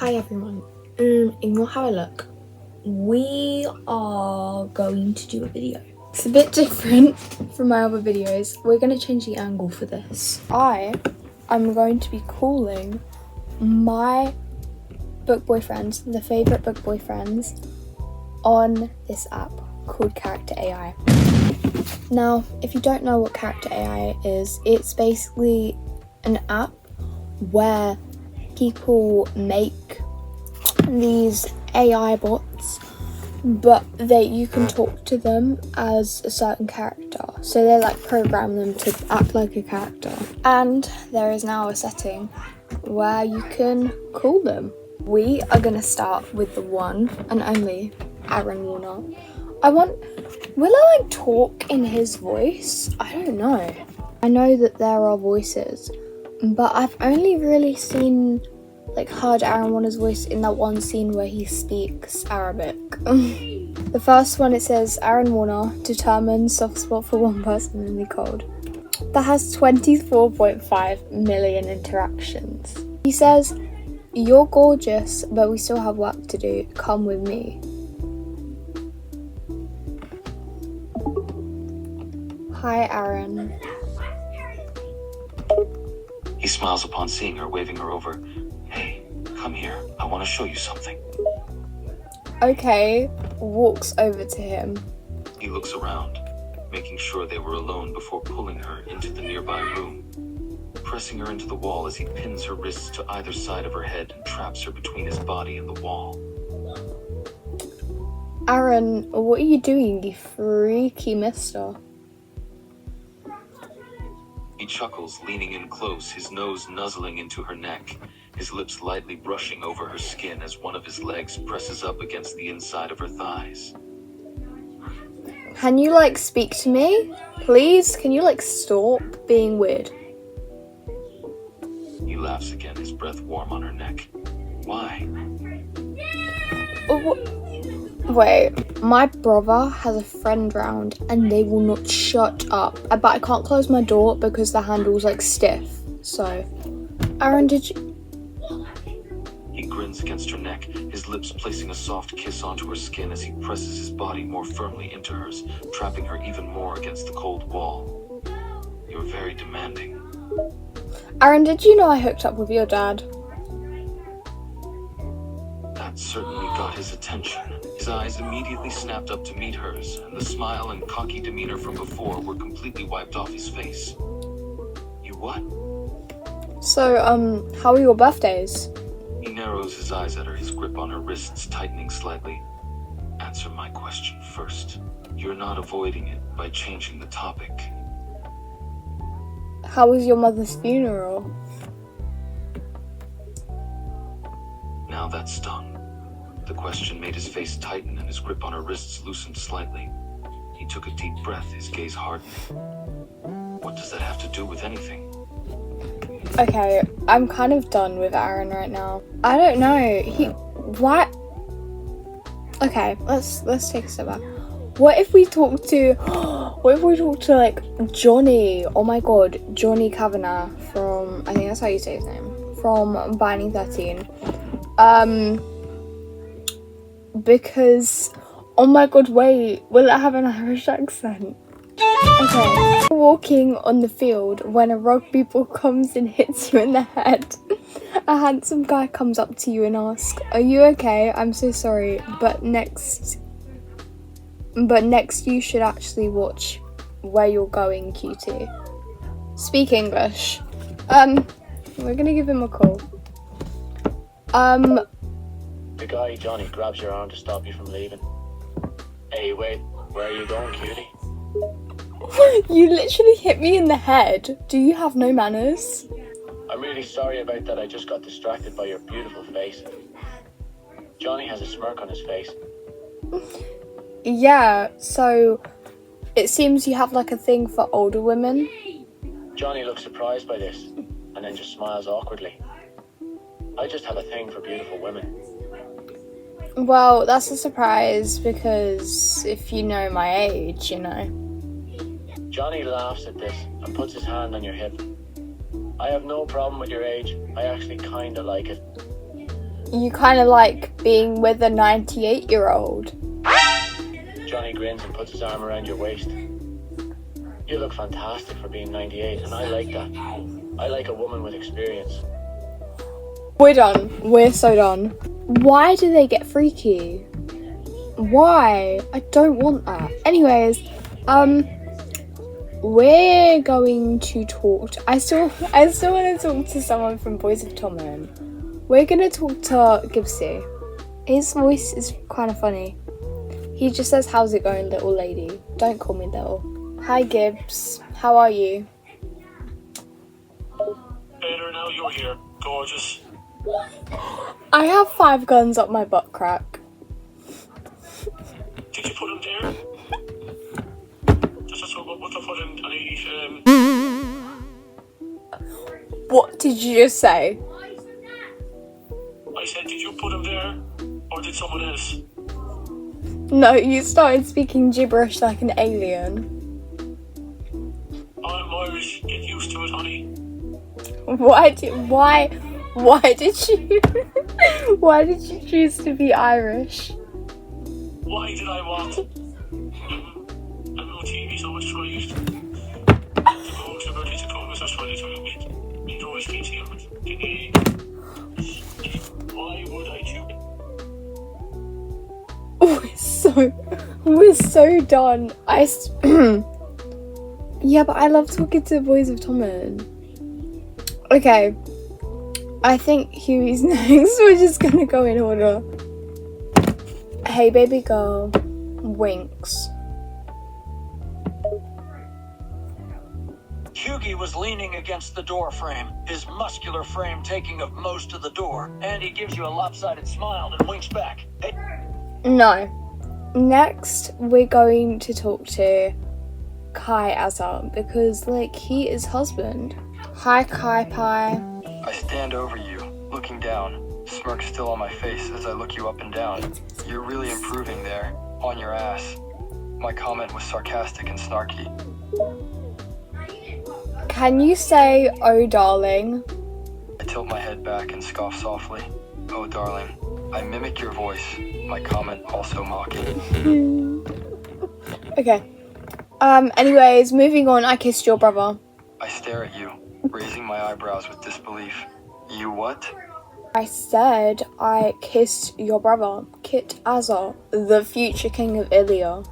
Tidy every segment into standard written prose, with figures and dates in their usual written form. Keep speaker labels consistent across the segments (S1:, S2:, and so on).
S1: Hi everyone, ignore how I look. We are going to do a video. It's a bit different from my other videos. We're going to change the angle for this. I am going to be calling my book boyfriends, the favourite book boyfriends, on this app called Character AI. Now, if you don't know what Character AI is, it's basically an app where people make these AI bots, but you can talk to them as a certain character. So they program them to act like a character. And there is now a setting where you can call them. We are going to start with the one and only Aaron Warner. Will I talk in his voice? I don't know. I know that there are voices, but I've only really heard Aaron Warner's voice in that one scene where he speaks Arabic. The first one, it says, Aaron Warner, determined soft spot for one person in the cold. That has 24.5 million interactions. He says, you're gorgeous, but we still have work to do. Come with me. Hi, Aaron.
S2: He smiles upon seeing her, waving her over. Hey, come here. I want to show you something.
S1: Okay, walks over to him.
S2: He looks around, making sure they were alone before pulling her into the nearby room, pressing her into the wall as he pins her wrists to either side of her head and traps her between his body and the wall.
S1: Aaron, what are you doing, you freaky mister?
S2: He chuckles, leaning in close, his nose nuzzling into her neck, his lips lightly brushing over her skin as one of his legs presses up against the inside of her thighs.
S1: Can you, speak to me? Please? Can you, stop being weird?
S2: He laughs again, his breath warm on her neck. Why?
S1: Wait, my brother has a friend round and they will not shut up. But I can't close my door because the handle's, stiff. So, Aaron, did you...
S2: He grins against her neck, his lips placing a soft kiss onto her skin as he presses his body more firmly into hers, trapping her even more against the cold wall. You're very demanding.
S1: Aaron, did you know I hooked up with your dad?
S2: That certainly got his attention. His eyes immediately snapped up to meet hers, and the smile and cocky demeanor from before were completely wiped off his face. You what?
S1: So, how are your birthdays?
S2: He narrows his eyes at her, his grip on her wrists tightening slightly. Answer my question first. You're not avoiding it by changing the topic.
S1: How was your mother's funeral?
S2: Now that's done. The question made his face tighten and his grip on her wrists loosened slightly. He took a deep breath, his gaze hardening. What does that have to do with anything?
S1: Okay, I'm kind of done with Aaron right now. I don't know. What? Okay, let's take a step back. What if we talk to Johnny? Oh my god, Johnny Kavanagh from, I think that's how you say his name, from Binding 13. Because, oh my god, wait, will it have an Irish accent? Okay. Walking on the field when a rugby ball comes and hits you in the head. A handsome guy comes up to you and asks, are you okay? I'm so sorry, but next you should actually watch where you're going, cutie. Speak English. We're gonna give him a call.
S3: The guy, Johnny, grabs your arm to stop you from leaving. Hey, wait, where are you going, cutie?
S1: You literally hit me in the head. Do you have no manners?
S3: I'm really sorry about that. I just got distracted by your beautiful face. Johnny has a smirk on his face.
S1: Yeah, so it seems you have a thing for older women.
S3: Johnny looks surprised by this and then just smiles awkwardly. I just have a thing for beautiful women.
S1: Well, that's a surprise because if you know my age,
S3: Johnny laughs at this and puts his hand on your hip. I have no problem with your age. I actually kinda like it.
S1: you kind of like being with a 98-year-old.
S3: Johnny grins and puts his arm around your waist. You look fantastic for being 98, and I like that. I like a woman with experience.
S1: We're done. We're so done. Why do they get freaky? Why? I don't want that. Anyways, we're going to talk to, I still want to talk to someone from Boys of Tommen. We're going to talk to Gibbsy. His voice is kind of funny. He just says, "How's it going, little lady?" Don't call me little. Hi, Gibbs. How are you?
S4: Better now you're here. Gorgeous.
S1: I have 5 guns up my butt crack.
S4: Did you put him there? Just what the put him
S1: What did you just say?
S4: I said, did you put him there? Or did someone else?
S1: No, you started speaking gibberish like an alien.
S4: I'm Irish. Get used to it, honey.
S1: Why did you choose to be Irish?
S4: Why did I want? I'm on TV so much trying to go to Bertie to come as I was trying to tell me to always get here. Why would I choose?
S1: We're so done. Yeah, but I love talking to the Boys of Tommen. Okay, I think Huey's next. We're just gonna go in order. Hey, baby girl. Winks.
S5: Hughie was leaning against the door frame, his muscular frame taking up most of the door, and he gives you a lopsided smile and winks back. Hey.
S1: No. Next, we're going to talk to Kai Azar because, like, he is husband. Hi, Kai Pai.
S6: I stand over you, looking down, smirk still on my face as I look you up and down. You're really improving there, on your ass. My comment was sarcastic and snarky.
S1: Can you say, "Oh, darling"?
S6: I tilt my head back and scoff softly. Oh, darling. I mimic your voice, my comment also mocking.
S1: Okay. Anyways, moving on, I kissed your brother.
S6: I stare at you, raising my eyebrows with disbelief. You what?
S1: I said I kissed your brother, Kit Azar, the future king of Ilia.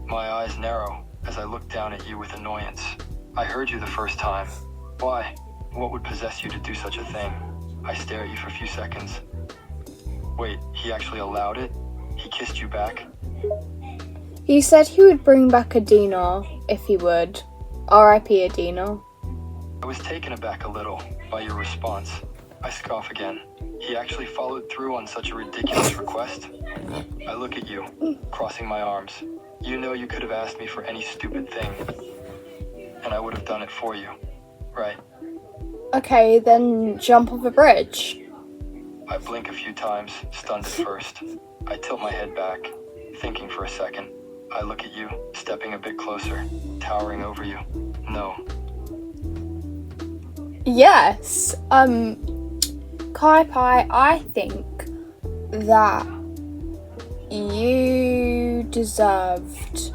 S6: My eyes narrow as I look down at you with annoyance. I heard you the first time. Why? What would possess you to do such a thing? I stare at you for a few seconds. Wait, he actually allowed it? He kissed you back?
S1: He said he would bring back Adina, if he would. R.I.P. Adina.
S6: I was taken aback a little by your response. I scoff again. He actually followed through on such a ridiculous request? I look at you, crossing my arms. You know you could have asked me for any stupid thing, and I would have done it for you, right?
S1: Okay, then jump off a bridge.
S6: I blink a few times, stunned at first. I tilt my head back, thinking for a second. I look at you, stepping a bit closer, towering over you. No.
S1: Yes. Kai Pai, I think that you deserved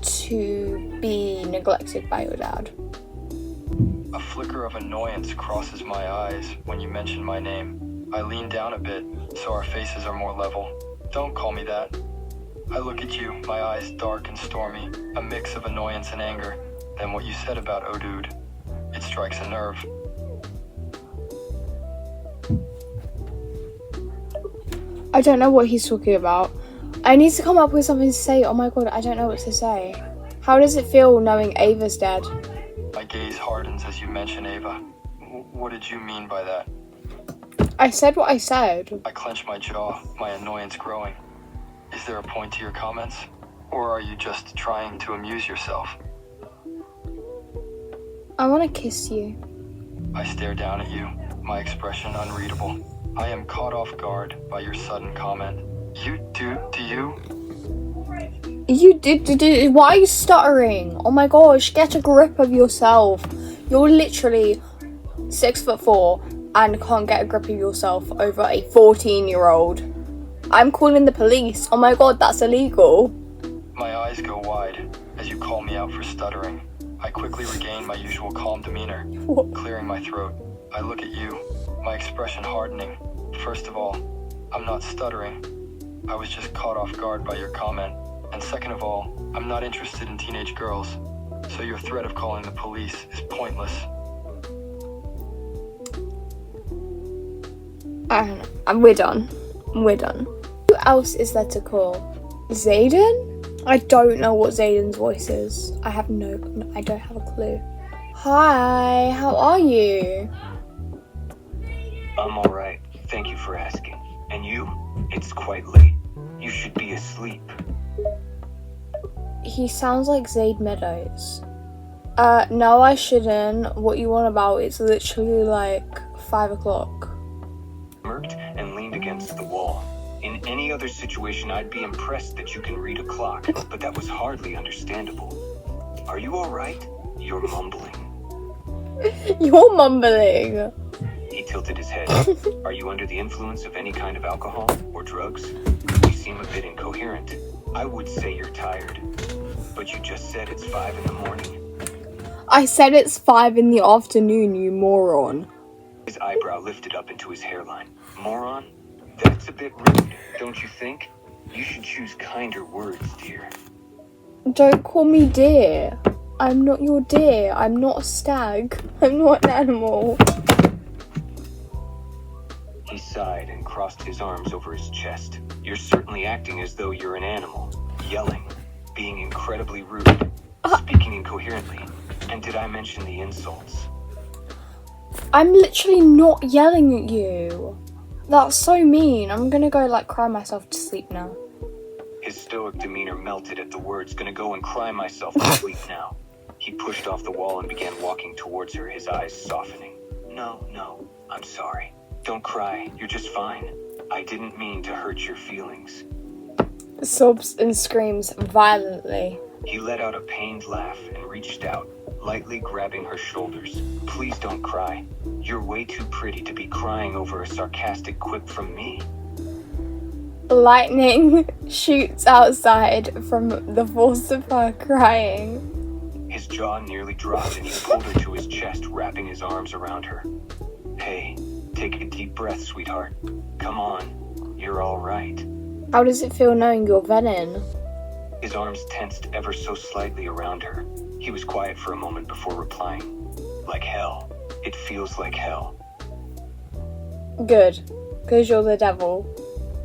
S1: to be neglected by your dad.
S6: A flicker of annoyance crosses my eyes when you mention my name. I lean down a bit, so our faces are more level. Don't call me that. I look at you, my eyes dark and stormy, a mix of annoyance and anger. Then what you said about "oh dude," it strikes a nerve.
S1: I don't know what he's talking about. I need to come up with something to say. Oh my god, I don't know what to say. How does it feel knowing Ava's dead?
S6: My gaze hardens as you mention Ava. What did you mean by that?
S1: I said what I said.
S6: I clench my jaw, my annoyance growing. Is there a point to your comments? Or are you just trying to amuse yourself?
S1: I want to kiss you.
S6: I stare down at you, my expression unreadable. I am caught off guard by your sudden comment. You do you?
S1: You did. Why are you stuttering? Oh my gosh, get a grip of yourself. You're literally 6'4" and can't get a grip of yourself over a 14-year-old. I'm calling the police. Oh my god, that's illegal.
S6: My eyes go wide as you call me out for stuttering. I quickly regain my usual calm demeanor,
S1: What?
S6: clearing my throat. I look at you, my expression hardening. First of all, I'm not stuttering. I was just caught off guard by your comment. And second of all, I'm not interested in teenage girls. So your threat of calling the police is pointless.
S1: I don't know. We're done. We're done. Who else is there to call? Zayden? I don't know what Zayden's voice is. I don't have a clue. Hi, how are you?
S2: I'm alright. Thank you for asking. And you? It's quite late. You should be asleep.
S1: He sounds like Zayd Meadows. No, I shouldn't. What you want about? It's literally like 5 o'clock.
S2: Smirked and leaned against the wall. In any other situation, I'd be impressed that you can read a clock, but that was hardly understandable. Are you alright? You're mumbling.
S1: You're mumbling.
S2: He tilted his head. Are you under the influence of any kind of alcohol or drugs? You seem a bit incoherent. I would say you're tired, but you just said it's 5 in the morning.
S1: I said it's 5 in the afternoon, you moron.
S2: His eyebrow lifted up into his hairline. Moron? That's a bit rude, don't you think? You should choose kinder words, dear.
S1: Don't call me dear. I'm not your dear. I'm not a stag. I'm not an animal.
S2: He sighed and crossed his arms over his chest. You're certainly acting as though you're an animal. Yelling, being incredibly rude, speaking incoherently. And did I mention the insults?
S1: I'm literally not yelling at you. That's so mean. I'm gonna go cry myself to sleep now.
S2: His stoic demeanor melted at the words, gonna go and cry myself to sleep now. He pushed off the wall and began walking towards her, his eyes softening. No, I'm sorry. Don't cry, you're just fine. I didn't mean to hurt your feelings.
S1: Sobs and screams violently.
S2: He let out a pained laugh and reached out, lightly grabbing her shoulders. Please don't cry. You're way too pretty to be crying over a sarcastic quip from me.
S1: Lightning shoots outside from the force of her crying.
S2: His jaw nearly dropped and he pulled her to his chest, wrapping his arms around her. Hey, take a deep breath, sweetheart. Come on, you're all right.
S1: How does it feel knowing you're venom?
S2: His arms tensed ever so slightly around her. He was quiet for a moment before replying. Like hell. It feels like hell.
S1: Good, because you're the devil.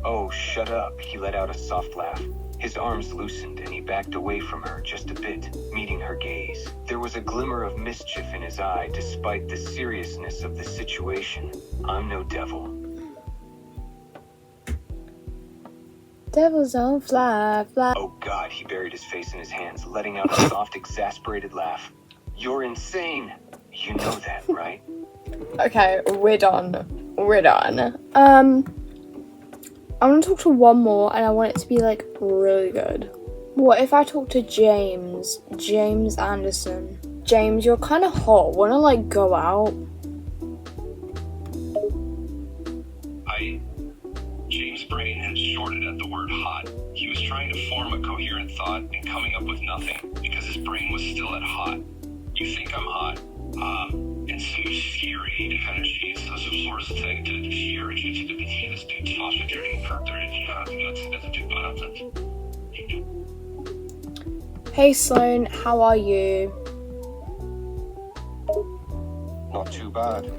S2: Oh, shut up. He let out a soft laugh. His arms loosened and he backed away from her just a bit, meeting her gaze. There was a glimmer of mischief in his eye despite the seriousness of the situation. I'm no devil.
S1: Devils don't fly.
S2: Oh God, he buried his face in his hands, letting out a soft, exasperated laugh. You're insane. You know that, right?
S1: Okay, we're done. I want to talk to one more and I want it to be really good. What if I talk to James Anderson? James, you're kind of hot. Wanna go out?
S4: James' brain had shorted at the word hot. He was trying to form a coherent thought and coming up with nothing because his brain was still at hot. You think I'm hot? It's so scary energy, so sort of thing to fear if you to be this big toxic during further that's a big benefit.
S1: Hey Sloan, how are you?
S7: Not too bad,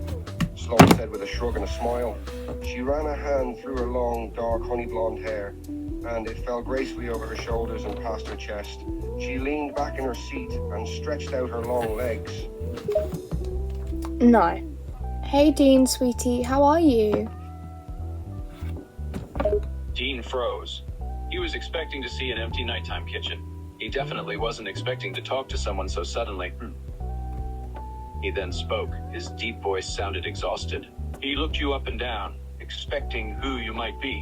S7: Sloan said with a shrug and a smile. She ran a hand through her long, dark, honey blonde hair, and it fell gracefully over her shoulders and past her chest. She leaned back in her seat and stretched out her long legs.
S1: No. Hey Dean, sweetie, how are you?
S8: Dean froze. He was expecting to see an empty nighttime kitchen. He definitely wasn't expecting to talk to someone so suddenly. He then spoke. His deep voice sounded exhausted. He looked you up and down, expecting who you might be.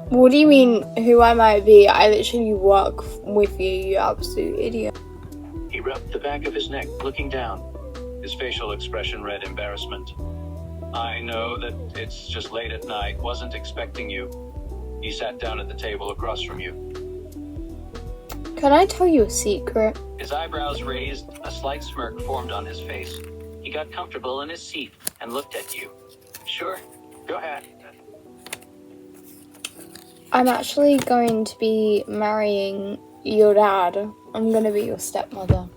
S1: What do you mean, who I might be? I literally work with you, you absolute idiot.
S8: He rubbed the back of his neck, looking down. His facial expression read embarrassment. I know that it's just late at night. Wasn't expecting you. He sat down at the table across from you.
S1: Can I tell you a secret?
S8: His eyebrows raised, a slight smirk formed on his face. He got comfortable in his seat and looked at you. Sure, go ahead.
S1: I'm actually going to be marrying your dad. I'm going to be your stepmother.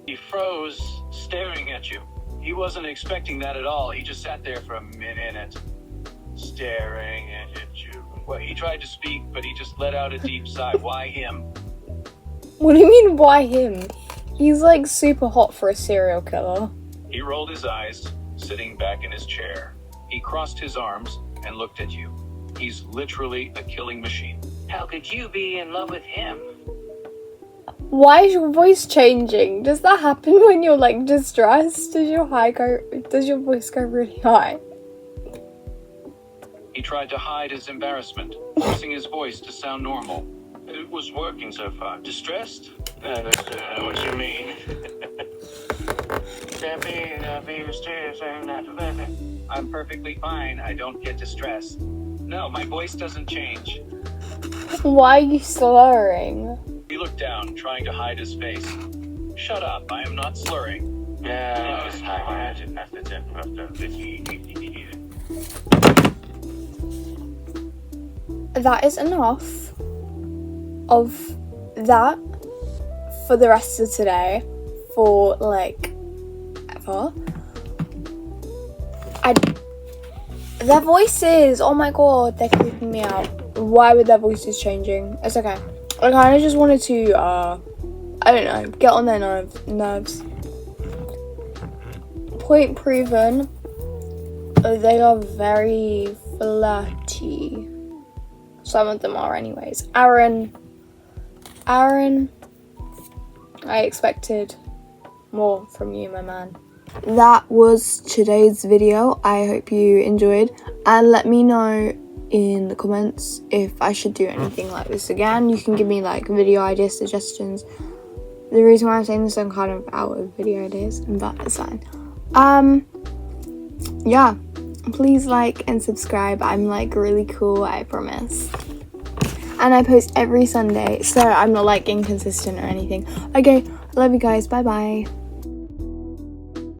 S8: He froze, staring at you. He wasn't expecting that at all. He just sat there for a minute, staring at you. Well, he tried to speak, but he just let out a deep sigh. Why him?
S1: What do you mean, why him? He's like super hot for a serial killer.
S8: He rolled his eyes, sitting back in his chair. He crossed his arms and looked at you. He's literally a killing machine.
S5: How could you be in love with him?
S1: Why is your voice changing? Does that happen when you're like distressed? Does your voice go really high?
S8: He tried to hide his embarrassment, forcing his voice to sound normal. It was working so far. Distressed? That's what you mean. I'm perfectly fine. I don't get distressed. No, my voice doesn't change.
S1: Why are you slurring?
S8: He looked down, trying to hide his face. Shut up, I am not slurring.
S1: That is enough of that for the rest of today. For like ever. Their voices, oh my god, they're creeping me out. Why would their voices changing? It's okay. I kind of just wanted to, I don't know, get on their nerves. Point proven, they are very flirty. Some of them are anyways. Aaron, I expected more from you, my man. That was today's video. I hope you enjoyed, and let me know in the comments if I should do anything like this again. You can give me like video idea suggestions. The reason why I'm saying this, I'm kind of out of video ideas, but it's fine. Yeah, please like and subscribe. I'm like really cool, I promise. And I post every Sunday, so I'm not like inconsistent or anything. Okay, love you guys. Bye bye.